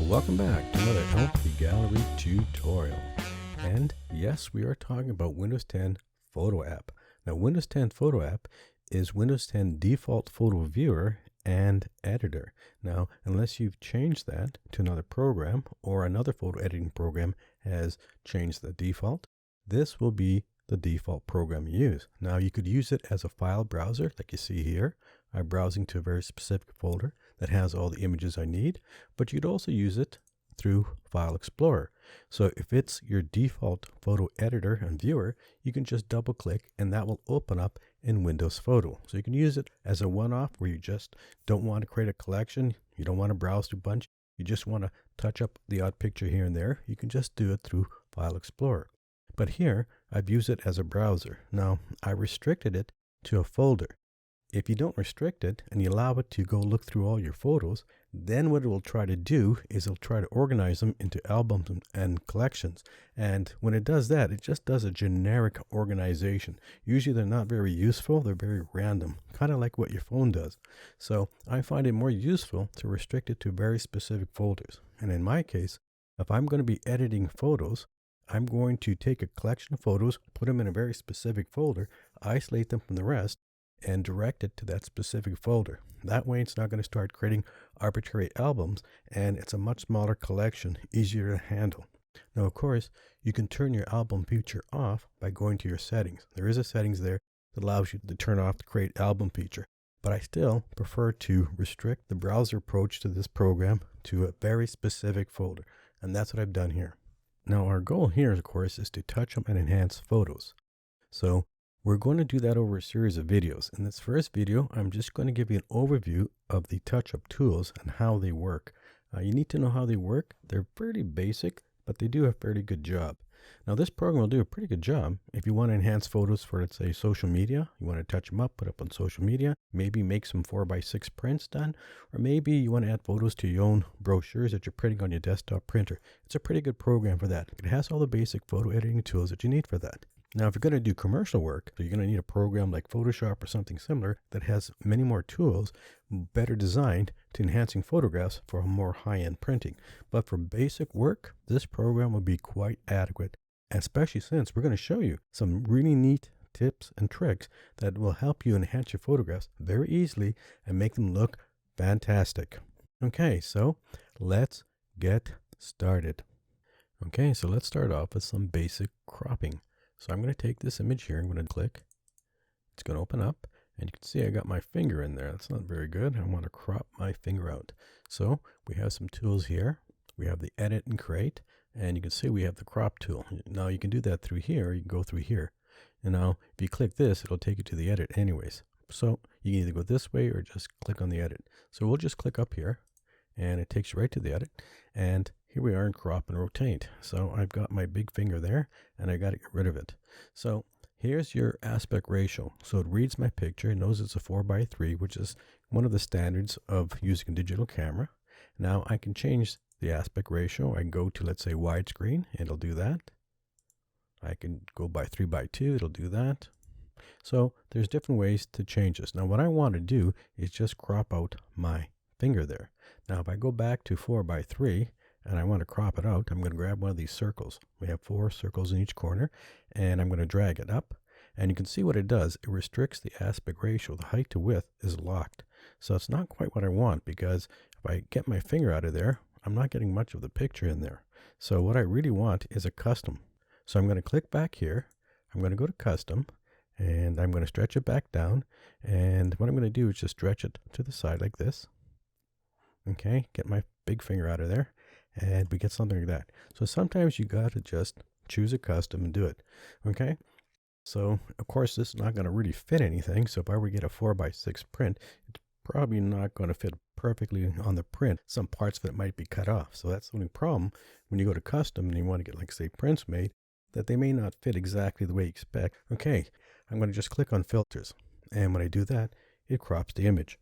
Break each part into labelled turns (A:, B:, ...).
A: Welcome back to another LP Gallery tutorial. And yes, we are talking about Windows 10 Photo App. Now, Windows 10 Photo App is Windows 10 default photo viewer and editor. Now, unless you've changed that to another program or another photo editing program has changed the default, this will be the default program you use. Now, you could use it as a file browser like you see here. I'm browsing to a very specific folder that has all the images I need, but you'd also use it through File Explorer. So if it's your default photo editor and viewer, you can just double click and that will open up in Windows Photo. So you can use it as a one-off where you just don't want to create a collection, you don't want to browse through a bunch, you just want to touch up the odd picture here and there, you can just do it through File Explorer. But here, I've used it as a browser. Now, I restricted it to a folder. If you don't restrict it and you allow it to go look through all your photos, then what it will try to do is it'll try to organize them into albums and collections. And when it does that, it just does a generic organization. Usually they're not very useful, they're very random, kind of like what your phone does. So I find it more useful to restrict it to very specific folders. And in my case, if I'm going to be editing photos, I'm going to take a collection of photos, put them in a very specific folder, isolate them from the rest, and direct it to that specific folder. That way it's not going to start creating arbitrary albums, and it's a much smaller collection, easier to handle. Now, of course, you can turn your album feature off by going to your settings. There is a settings there that allows you to turn off the create album feature, but I still prefer to restrict the browser approach to this program to a very specific folder, and that's what I've done here. Now, our goal here, of course, is to touch up and enhance photos. So we're going to do that over a series of videos. In this first video, I'm just going to give you an overview of the touch-up tools and how they work. You need to know how they work. They're pretty basic, but they do a fairly good job. Now, this program will do a pretty good job if you want to enhance photos for, let's say, social media. You want to touch them up, put up on social media, maybe make some 4x6 prints done, or maybe you want to add photos to your own brochures that you're printing on your desktop printer. It's a pretty good program for that. It has all the basic photo editing tools that you need for that. Now, if you're going to do commercial work, so you're going to need a program like Photoshop or something similar that has many more tools, better designed to enhancing photographs for a more high-end printing. But for basic work, this program will be quite adequate, especially since we're going to show you some really neat tips and tricks that will help you enhance your photographs very easily and make them look fantastic. Okay, so let's get started. Okay, so let's start off with some basic cropping. So I'm going to take this image here, I'm going to click, it's going to open up, and you can see I got my finger in there. That's not very good. I want to crop my finger out. So we have some tools here. We have the edit and create, and you can see we have the crop tool. Now you can do that through here, you can go through here. And now if you click this, it'll take you to the edit anyways. So you can either go this way or just click on the edit. So we'll just click up here, and it takes you right to the edit. And here we are in crop and rotate. So I've got my big finger there and I got to get rid of it. So here's your aspect ratio. So it reads my picture, it knows it's a 4:3, which is one of the standards of using a digital camera. Now I can change the aspect ratio. I can go to, let's say, widescreen, it'll do that. I can go by 3:2, it'll do that. So there's different ways to change this. Now what I want to do is just crop out my finger there. Now if I go back to 4:3, and I want to crop it out, I'm going to grab one of these circles. We have 4 circles in each corner, and I'm going to drag it up. And you can see what it does. It restricts the aspect ratio. The height to width is locked. So it's not quite what I want, because if I get my finger out of there, I'm not getting much of the picture in there. So what I really want is a custom. So I'm going to click back here. I'm going to go to custom, and I'm going to stretch it back down. And what I'm going to do is just stretch it to the side like this. Okay, get my big finger out of there. And we get something like that. So sometimes you got to just choose a custom and do it. Okay. So of course this is not going to really fit anything. So if I were to get a 4:6 print, it's probably not going to fit perfectly on the print. Some parts of it might be cut off. So that's the only problem when you go to custom and you want to get, like, say, prints made, that they may not fit exactly the way you expect. Okay. I'm going to just click on filters. And when I do that, it crops the image.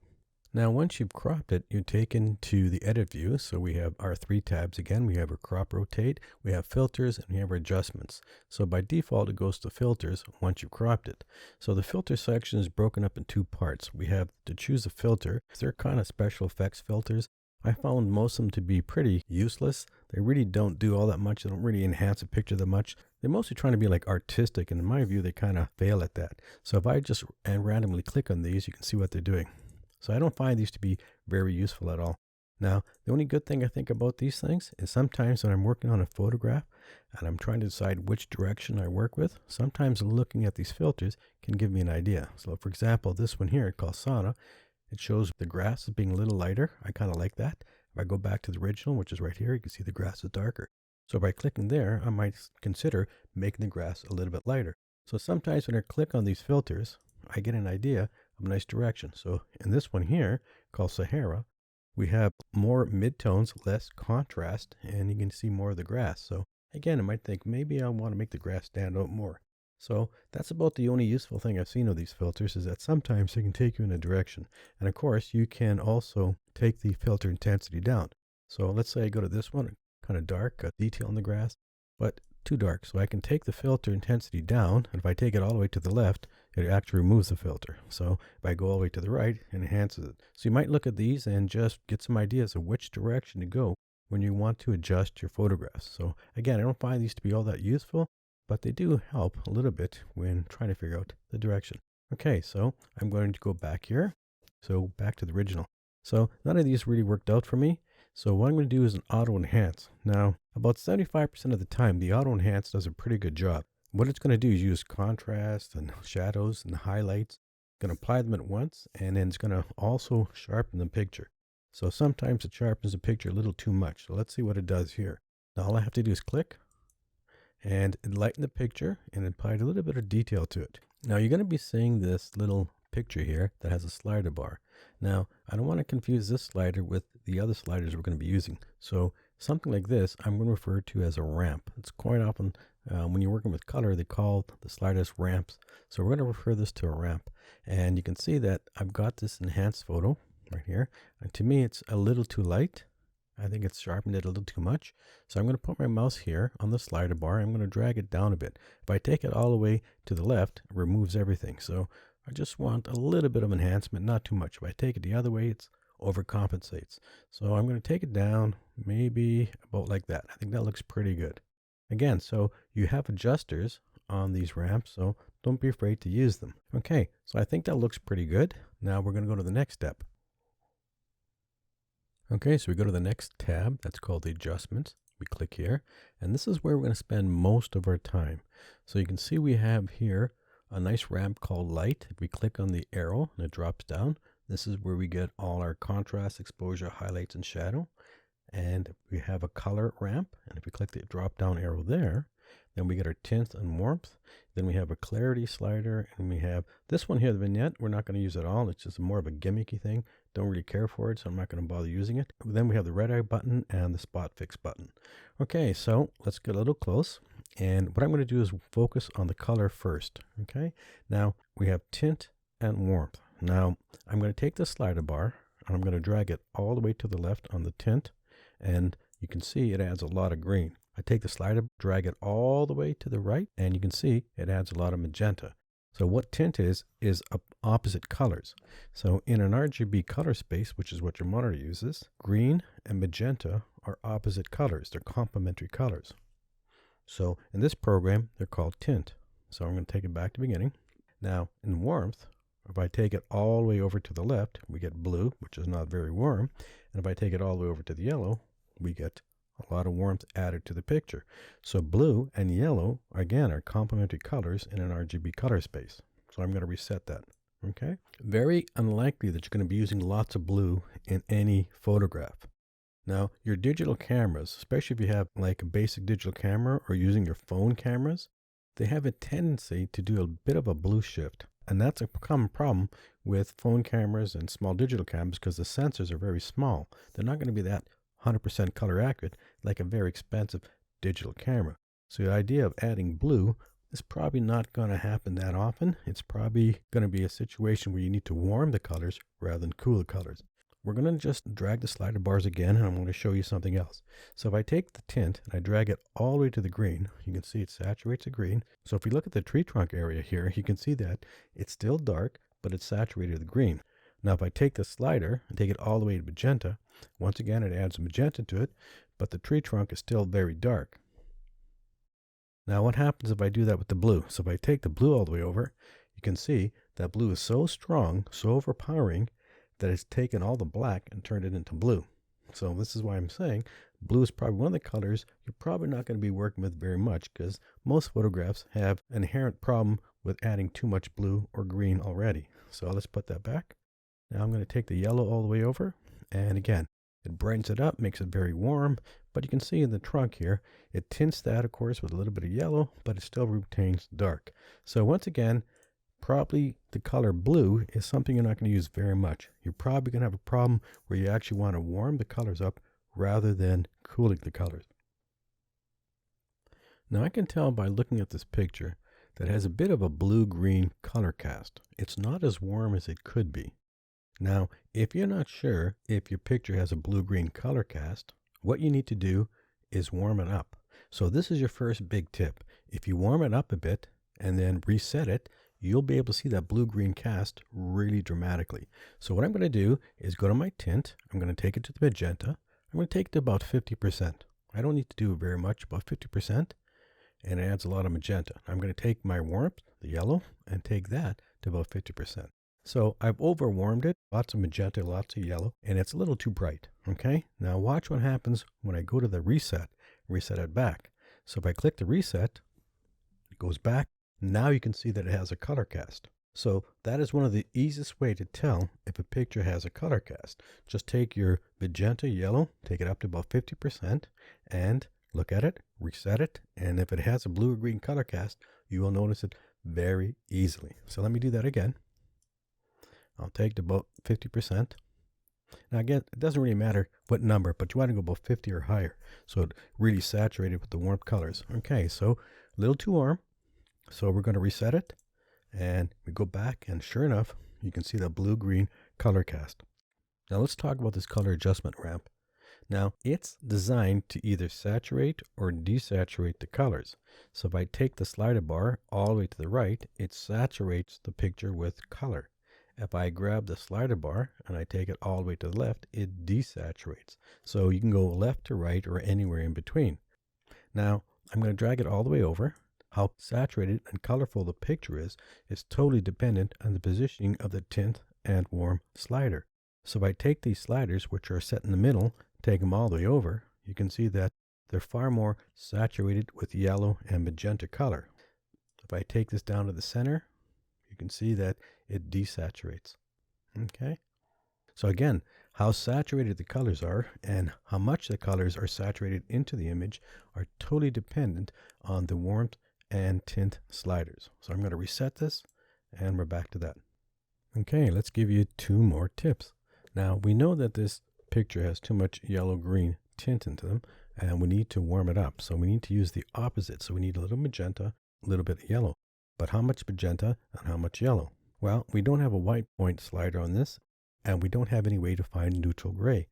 A: Now, once you've cropped it, you're taken to the edit view. So we have our 3 tabs again. We have our crop rotate, we have filters, and we have our adjustments. So by default, it goes to filters once you've cropped it. So the filter section is broken up in 2 parts. We have to choose a filter. They're kind of special effects filters. I found most of them to be pretty useless. They really don't do all that much. They don't really enhance a picture that much. They're mostly trying to be like artistic, and in my view, they kind of fail at that. So if I just randomly click on these, you can see what they're doing. So I don't find these to be very useful at all. Now, the only good thing I think about these things is sometimes when I'm working on a photograph and I'm trying to decide which direction I work with, sometimes looking at these filters can give me an idea. So for example, this one here called Sauna, it shows the grass as being a little lighter. I kind of like that. If I go back to the original, which is right here, you can see the grass is darker. So by clicking there, I might consider making the grass a little bit lighter. So sometimes when I click on these filters, I get an idea of a nice direction. So in this one here called Sahara, we have more midtones, less contrast, and you can see more of the grass. So again, I might think maybe I want to make the grass stand out more. So that's about the only useful thing I've seen of these filters, is that sometimes they can take you in a direction. And of course, you can also take the filter intensity down. So let's say I go to this one, kind of dark, detail in the grass, but too dark. So I can take the filter intensity down, and if I take it all the way to the left, it actually removes the filter. So if I go all the way to the right, it enhances it. So you might look at these and just get some ideas of which direction to go when you want to adjust your photographs. So again, I don't find these to be all that useful, but they do help a little bit when trying to figure out the direction. Okay, so I'm going to go back here. So back to the original. So none of these really worked out for me. So what I'm going to do is an auto enhance. Now, about 75% of the time, the auto enhance does a pretty good job. What it's going to do is use contrast and shadows and highlights. It's going to apply them at once, and then it's going to also sharpen the picture. So sometimes it sharpens the picture a little too much. So let's see what it does here. Now all I have to do is click and lighten the picture and apply a little bit of detail to it. Now you're going to be seeing this little picture here that has a slider bar. Now I don't want to confuse this slider with the other sliders we're going to be using. So something like this I'm going to refer to as a ramp. It's quite often when you're working with color, they call the sliders ramps. So we're going to refer this to a ramp. And you can see that I've got this enhanced photo right here. And to me, it's a little too light. I think it's sharpened it a little too much. So I'm going to put my mouse here on the slider bar. I'm going to drag it down a bit. If I take it all the way to the left, it removes everything. So I just want a little bit of enhancement, not too much. If I take it the other way, it overcompensates. So I'm going to take it down maybe about like that. I think that looks pretty good. Again, so you have adjusters on these ramps, so don't be afraid to use them. Okay, so I think that looks pretty good. Now we're going to go to the next step. Okay, so we go to the next tab. That's called the adjustments. We click here, and this is where we're going to spend most of our time. So you can see we have here a nice ramp called light. If we click on the arrow and it drops down, this is where we get all our contrast, exposure, highlights, and shadow. And we have a color ramp, and if we click the drop down arrow there, then we get our tint and warmth. Then we have a clarity slider, and we have this one here, the vignette. We're not going to use it all. It's just more of a gimmicky thing. Don't really care for it, so I'm not going to bother using it. Then we have the red eye button and the spot fix button. Okay, so let's get a little close. And what I'm going to do is focus on the color first. Okay, now we have tint and warmth. Now I'm going to take the slider bar, and I'm going to drag it all the way to the left on the tint. And you can see it adds a lot of green. I take the slider, drag it all the way to the right, and you can see it adds a lot of magenta. So what tint is opposite colors. So in an RGB color space, which is what your monitor uses, green and magenta are opposite colors. They're complementary colors. So in this program, they're called tint. So I'm going to take it back to the beginning. Now in warmth, if I take it all the way over to the left, we get blue, which is not very warm. And if I take it all the way over to the yellow, we get a lot of warmth added to the picture. So blue and yellow, again, are complementary colors in an RGB color space. So I'm going to reset that. Okay. Very unlikely that you're going to be using lots of blue in any photograph. Now, your digital cameras, especially if you have like a basic digital camera or using your phone cameras, they have a tendency to do a bit of a blue shift. And that's a common problem with phone cameras and small digital cameras because the sensors are very small. They're not going to be that 100% color accurate like a very expensive digital camera. So the idea of adding blue is probably not going to happen that often. It's probably going to be a situation where you need to warm the colors rather than cool the colors. We're going to just drag the slider bars again, and I'm going to show you something else. So if I take the tint and I drag it all the way to the green, you can see it saturates the green. So if we look at the tree trunk area here, you can see that it's still dark, but it's saturated the green. Now if I take the slider and take it all the way to magenta, Once again, it adds magenta to it, but the tree trunk is still very dark. Now what happens if I do that with the blue? So if I take the blue all the way over, you can see that blue is so strong, so overpowering, that it's taken all the black and turned it into blue. So this is why I'm saying blue is probably one of the colors you're probably not going to be working with very much, because most photographs have an inherent problem with adding too much blue or green already. So let's put that back. Now I'm going to take the yellow all the way over, and again, it brightens it up, makes it very warm, but you can see in the trunk here, it tints that, of course, with a little bit of yellow, but it still retains dark. So once again, probably the color blue is something you're not going to use very much. You're probably going to have a problem where you actually want to warm the colors up rather than cooling the colors. Now I can tell by looking at this picture that it has a bit of a blue-green color cast. It's not as warm as it could be. Now, if you're not sure if your picture has a blue-green color cast, what you need to do is warm it up. So this is your first big tip. If you warm it up a bit and then reset it, you'll be able to see that blue-green cast really dramatically. So what I'm going to do is go to my tint. I'm going to take it to the magenta. I'm going to take it to about 50%. I don't need to do very much, about 50%, and it adds a lot of magenta. I'm going to take my warmth, the yellow, and take that to about 50%. So I've overwarmed it, lots of magenta, lots of yellow, and it's a little too bright, okay? Now watch what happens when I go to the reset it back. So if I click the reset, it goes back. Now you can see that it has a color cast. So that is one of the easiest way to tell if a picture has a color cast. Just take your magenta yellow, take it up to about 50%, and look at it, reset it, and if it has a blue or green color cast, you will notice it very easily. So let me do that again. I'll take to about 50%. Now again, it doesn't really matter what number, but you want to go about 50 or higher. So it really saturated with the warm colors. Okay, so a little too warm. So we're going to reset it. And we go back, and sure enough, you can see the blue-green color cast. Now let's talk about this color adjustment ramp. Now it's designed to either saturate or desaturate the colors. So if I take the slider bar all the way to the right, it saturates the picture with color. If I grab the slider bar and I take it all the way to the left, it desaturates. So you can go left to right or anywhere in between. Now I'm going to drag it all the way over. How saturated and colorful the picture is totally dependent on the positioning of the tint and warm slider. So if I take these sliders, which are set in the middle, take them all the way over, you can see that they're far more saturated with yellow and magenta color. If I take this down to the center, you can see that it desaturates. Okay. So again, how saturated the colors are and how much the colors are saturated into the image are totally dependent on the warmth and tint sliders. So I'm going to reset this, and we're back to that. Okay, let's give you two more tips. Now we know that this picture has too much yellow-green tint into them, and we need to warm it up. So we need to use the opposite. So we need a little magenta, a little bit of yellow. But how much magenta and how much yellow? Well, we don't have a white point slider on this, and we don't have any way to find neutral gray.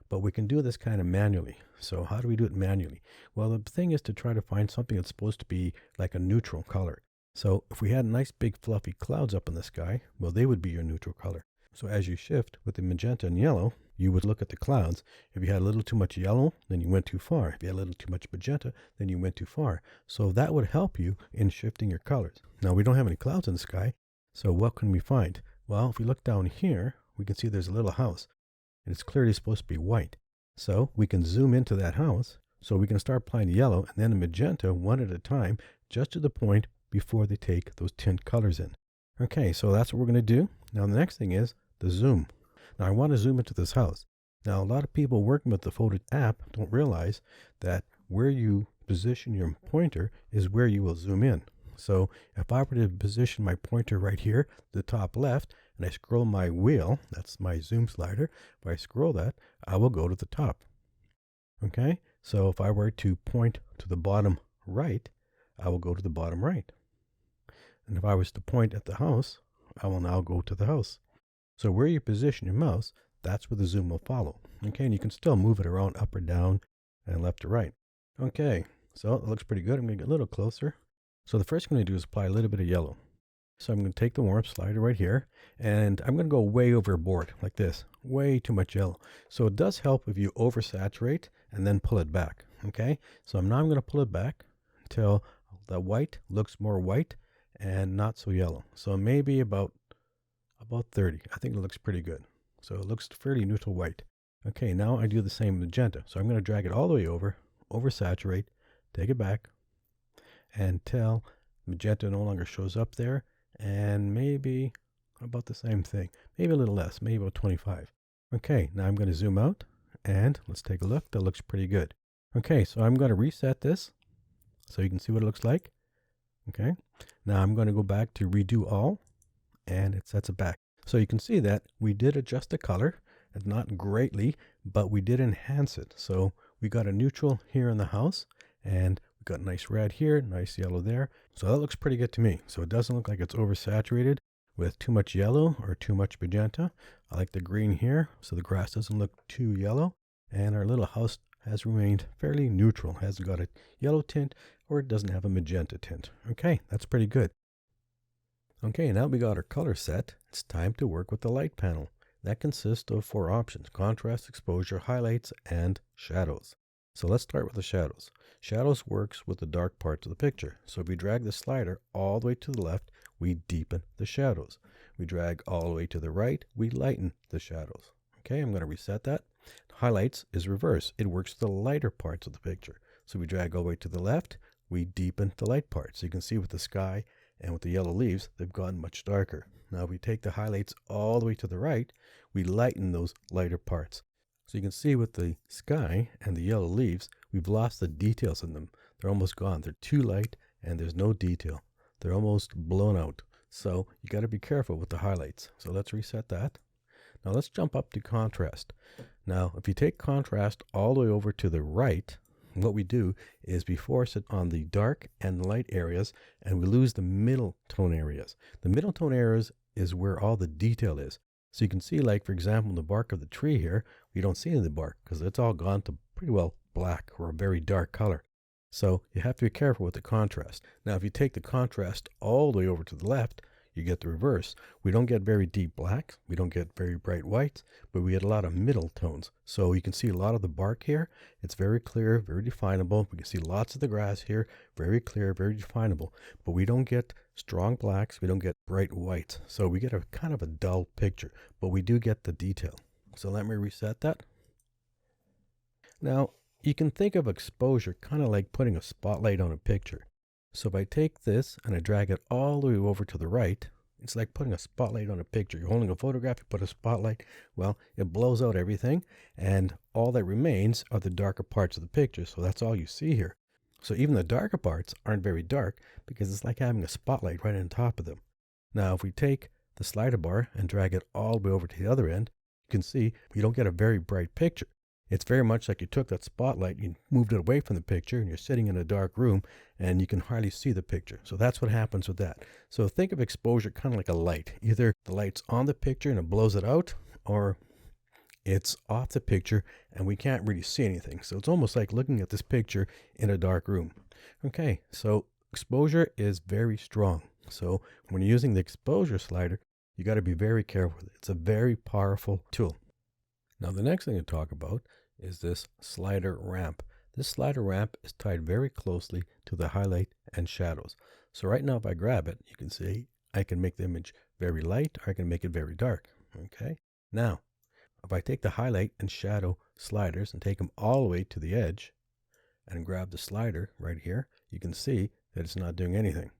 A: But we can do this kind of manually. So how do we do it manually? Well, the thing is to try to find something that's supposed to be like a neutral color. So if we had nice big fluffy clouds up in the sky, well, they would be your neutral color. So as you shift with the magenta and yellow, you would look at the clouds. If you had a little too much yellow, then you went too far. If you had a little too much magenta, then you went too far. So that would help you in shifting your colors. Now, we don't have any clouds in the sky, so what can we find? Well, if we look down here, we can see there's a little house, and it's clearly supposed to be white. So we can zoom into that house, so we can start applying the yellow and then the magenta one at a time, just to the point before they take those tint colors in. Okay, so that's what we're going to do. Now, the next thing is the zoom. Now, I want to zoom into this house. Now, a lot of people working with the photo app don't realize that where you position your pointer is where you will zoom in. So if I were to position my pointer right here, the top left, and I scroll my wheel, that's my zoom slider, if I scroll that, I will go to the top. Okay, so if I were to point to the bottom right, I will go to the bottom right. And if I was to point at the house, I will now go to the house. So where you position your mouse, that's where the zoom will follow. Okay, and you can still move it around up or down and left to right. Okay, so it looks pretty good. I'm going to get a little closer. So the first thing I'm going to do is apply a little bit of yellow. So I'm going to take the warmth slider right here, and I'm going to go way overboard like this, way too much yellow. So it does help if you oversaturate and then pull it back. Okay, so now I'm going to pull it back until the white looks more white and not so yellow. So maybe about 30. I think it looks pretty good. So it looks fairly neutral white. Okay, now I do the same magenta. So I'm going to drag it all the way over, oversaturate, take it back until magenta no longer shows up there, and maybe about the same thing, maybe a little less, maybe about 25. Okay, now I'm going to zoom out and let's take a look. That looks pretty good. Okay, so I'm going to reset this so you can see what it looks like. Okay, now I'm going to go back to redo all, and it sets it back. So you can see that we did adjust the color, and not greatly, but we did enhance it. So we got a neutral here in the house, and we got nice red here, nice yellow there. So that looks pretty good to me. So it doesn't look like it's oversaturated with too much yellow or too much magenta. I like the green here, so the grass doesn't look too yellow, and our little house has remained fairly neutral. Hasn't got a yellow tint, or it doesn't have a magenta tint. Okay, that's pretty good. Okay, now we got our color set. It's time to work with the light panel. That consists of 4 options: contrast, exposure, highlights, and shadows. So let's start with the shadows. Shadows works with the dark parts of the picture. So if we drag the slider all the way to the left, we deepen the shadows. We drag all the way to the right, we lighten the shadows. Okay, I'm going to reset that. Highlights is reverse. It works with the lighter parts of the picture. So we drag all the way to the left, we deepen the light parts. So you can see with the sky and with the yellow leaves, they've gotten much darker. Now if we take the highlights all the way to the right, we lighten those lighter parts. So you can see with the sky and the yellow leaves, we've lost the details in them. They're almost gone. They're too light and there's no detail. They're almost blown out. So you got to be careful with the highlights. So let's reset that. Now let's jump up to contrast. Now if you take contrast all the way over to the right, what we do is we force it on the dark and light areas, and we lose the middle tone areas. The middle tone areas is where all the detail is. So you can see, like for example, in the bark of the tree here, we don't see any of the bark because it's all gone to pretty well black or a very dark color. So you have to be careful with the contrast. Now if you take the contrast all the way over to the left, you get the reverse. We don't get very deep blacks, we don't get very bright whites, but we get a lot of middle tones. So you can see a lot of the bark here. It's very clear, very definable. We can see lots of the grass here, very clear, very definable. But we don't get strong blacks, we don't get bright whites. So we get a kind of a dull picture, but we do get the detail. So let me reset that. Now you can think of exposure kind of like putting a spotlight on a picture. So if I take this and I drag it all the way over to the right, it's like putting a spotlight on a picture. You're holding a photograph, you put a spotlight, well, it blows out everything, and all that remains are the darker parts of the picture. So that's all you see here. So even the darker parts aren't very dark because it's like having a spotlight right on top of them. Now if we take the slider bar and drag it all the way over to the other end, you can see you don't get a very bright picture. It's very much like you took that spotlight, you moved it away from the picture, and you're sitting in a dark room, and you can hardly see the picture. So that's what happens with that. So think of exposure kind of like a light. Either the light's on the picture and it blows it out, or it's off the picture and we can't really see anything. So it's almost like looking at this picture in a dark room. Okay, so exposure is very strong. So when you're using the exposure slider, you got to be very careful with it. It's a very powerful tool. Now the next thing to talk about is this slider ramp. This slider ramp is tied very closely to the highlight and shadows. So right now if I grab it, you can see I can make the image very light or I can make it very dark. Okay. Now if I take the highlight and shadow sliders and take them all the way to the edge and grab the slider right here, you can see that it's not doing anything.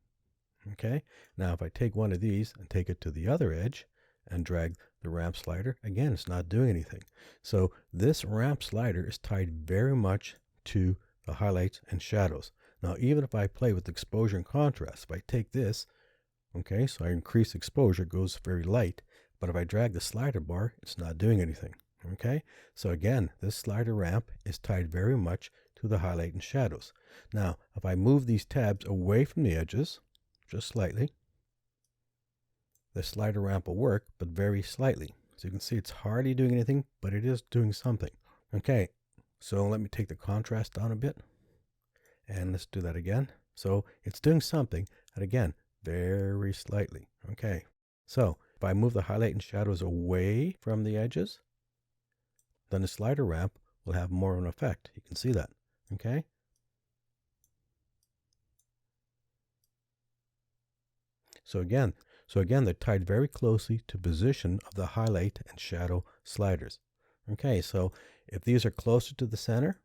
A: Okay. Now if I take one of these and take it to the other edge and drag the ramp slider, again, it's not doing anything. So this ramp slider is tied very much to the highlights and shadows. Now, even if I play with exposure and contrast, if I take this, okay, so I increase exposure, it goes very light, but if I drag the slider bar, it's not doing anything. Okay, so again, this slider ramp is tied very much to the highlight and shadows. Now, if I move these tabs away from the edges, just slightly, the slider ramp will work, but very slightly. So you can see it's hardly doing anything, but it is doing something. Okay, so let me take the contrast down a bit. And let's do that again. So it's doing something. And again, very slightly. Okay, so if I move the highlight and shadows away from the edges, then the slider ramp will have more of an effect. You can see that. Okay. So again, they're tied very closely to position of the highlight and shadow sliders. Okay, so if these are closer to the center,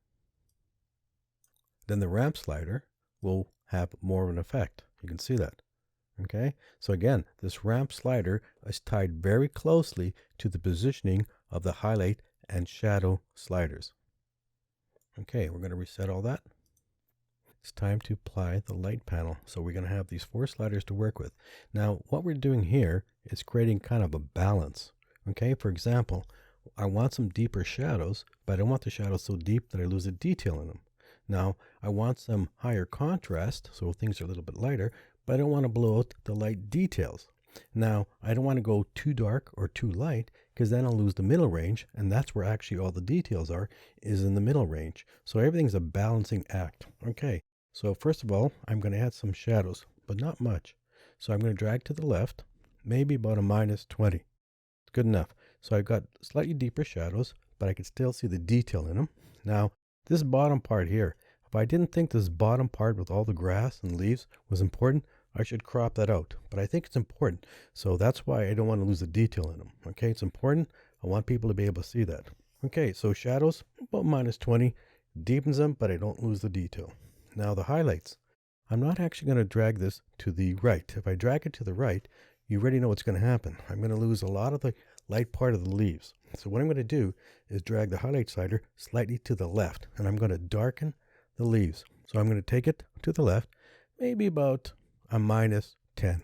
A: then the ramp slider will have more of an effect. You can see that. Okay, so again, this ramp slider is tied very closely to the positioning of the highlight and shadow sliders. Okay, we're going to reset all that. It's time to apply the light panel. So we're going to have these 4 sliders to work with. Now, what we're doing here is creating kind of a balance. Okay, for example, I want some deeper shadows, but I don't want the shadows so deep that I lose the detail in them. Now, I want some higher contrast, so things are a little bit lighter, but I don't want to blow out the light details. Now, I don't want to go too dark or too light, because then I'll lose the middle range, and that's where actually all the details are, is in the middle range. So everything's a balancing act. Okay, so first of all, I'm going to add some shadows, but not much. So I'm going to drag to the left, maybe about a -20. It's good enough. So I've got slightly deeper shadows, but I can still see the detail in them. Now, this bottom part here, if I didn't think this bottom part with all the grass and leaves was important, I should crop that out. But I think it's important. So that's why I don't want to lose the detail in them. Okay, it's important. I want people to be able to see that. Okay, so shadows, about -20, deepens them, but I don't lose the detail. Now the highlights. I'm not actually going to drag this to the right. If I drag it to the right, you already know what's going to happen. I'm going to lose a lot of the light part of the leaves. So what I'm going to do is drag the highlight slider slightly to the left, and I'm going to darken the leaves. So I'm going to take it to the left, maybe about a -10.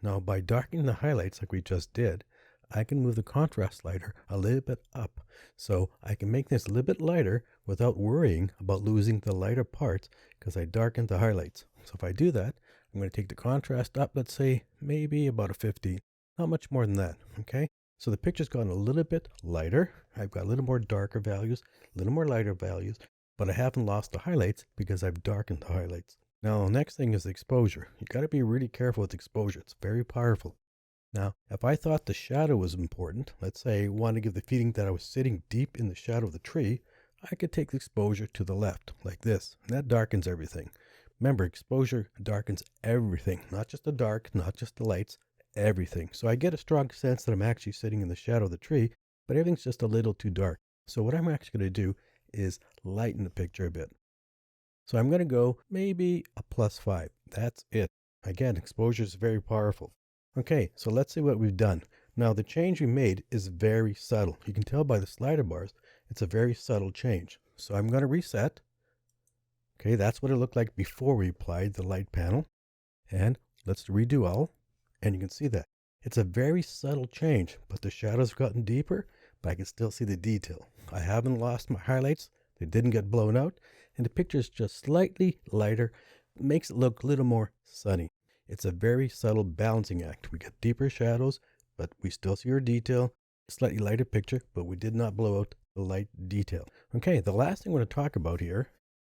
A: Now by darkening the highlights like we just did, I can move the contrast slider a little bit up. So I can make this a little bit lighter without worrying about losing the lighter parts because I darkened the highlights. So if I do that, I'm going to take the contrast up, let's say maybe about a 15. Not much more than that, okay? So the picture's gotten a little bit lighter. I've got a little more darker values, a little more lighter values, but I haven't lost the highlights because I've darkened the highlights. Now, the next thing is exposure. You got to be really careful with exposure. It's very powerful. Now, if I thought the shadow was important, let's say I wanted to give the feeling that I was sitting deep in the shadow of the tree, I could take the exposure to the left, like this, and that darkens everything. Remember, exposure darkens everything, not just the dark, not just the lights, everything. So I get a strong sense that I'm actually sitting in the shadow of the tree, but everything's just a little too dark. So what I'm actually going to do is lighten the picture a bit. So I'm going to go maybe a +5. That's it. Again, exposure is very powerful. Okay, so let's see what we've done. Now the change we made is very subtle. You can tell by the slider bars, it's a very subtle change. So I'm going to reset. Okay, that's what it looked like before we applied the light panel. And let's redo all. And you can see that. It's a very subtle change, but the shadows have gotten deeper, but I can still see the detail. I haven't lost my highlights. They didn't get blown out. And the picture is just slightly lighter. It makes it look a little more sunny. It's a very subtle balancing act. We get deeper shadows, but we still see our detail. Slightly lighter picture, but we did not blow out the light detail. Okay, the last thing we're going to talk about here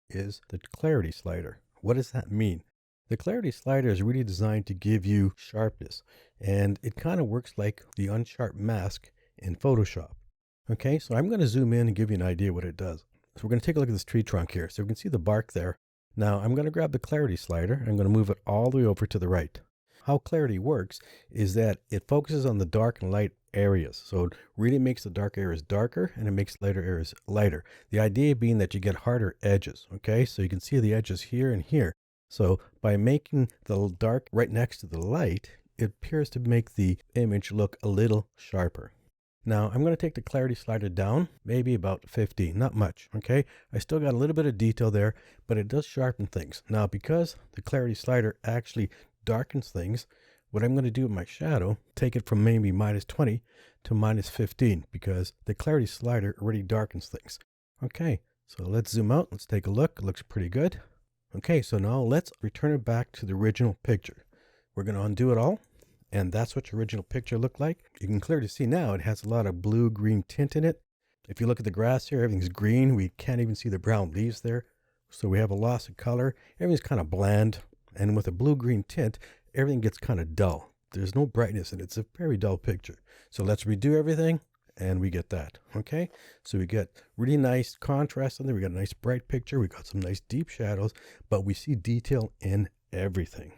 A: is the clarity slider. What does that mean? The clarity slider is really designed to give you sharpness, and it kind of works like the unsharp mask in Photoshop. Okay, so I'm going to zoom in and give you an idea what it does. So we're going to take a look at this tree trunk here. So we can see the bark there. Now I'm going to grab the clarity slider. I'm going to move it all the way over to the right. How clarity works is that it focuses on the dark and light areas. So it really makes the dark areas darker and it makes lighter areas lighter. The idea being that you get harder edges. Okay, so you can see the edges here and here. So by making the dark right next to the light, it appears to make the image look a little sharper. Now I'm going to take the clarity slider down, maybe about 15, not much, okay? I still got a little bit of detail there, but it does sharpen things. Now because the clarity slider actually darkens things, what I'm going to do with my shadow, take it from maybe -20 to -15 because the clarity slider already darkens things. Okay, so let's zoom out, let's take a look, it looks pretty good. Okay, so now let's return it back to the original picture. We're going to undo it all. And that's what your original picture looked like. You can clearly see now it has a lot of blue-green tint in it. If you look at the grass here, everything's green. We can't even see the brown leaves there. So we have a loss of color. Everything's kind of bland. And with a blue-green tint, everything gets kind of dull. There's no brightness and it's a very dull picture. So let's redo everything and we get that. Okay, so we get really nice contrast on there. We got a nice bright picture. We got some nice deep shadows, but we see detail in everything.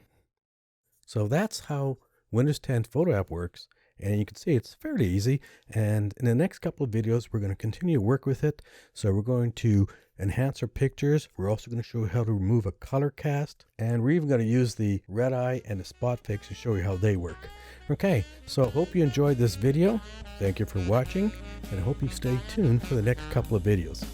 A: So that's how Windows 10 Photo App works. And you can see it's fairly easy. And in the next couple of videos, we're going to continue to work with it. So we're going to enhance our pictures. We're also going to show you how to remove a color cast. And we're even going to use the red eye and the spot fix to show you how they work. Okay, so I hope you enjoyed this video. Thank you for watching. And I hope you stay tuned for the next couple of videos.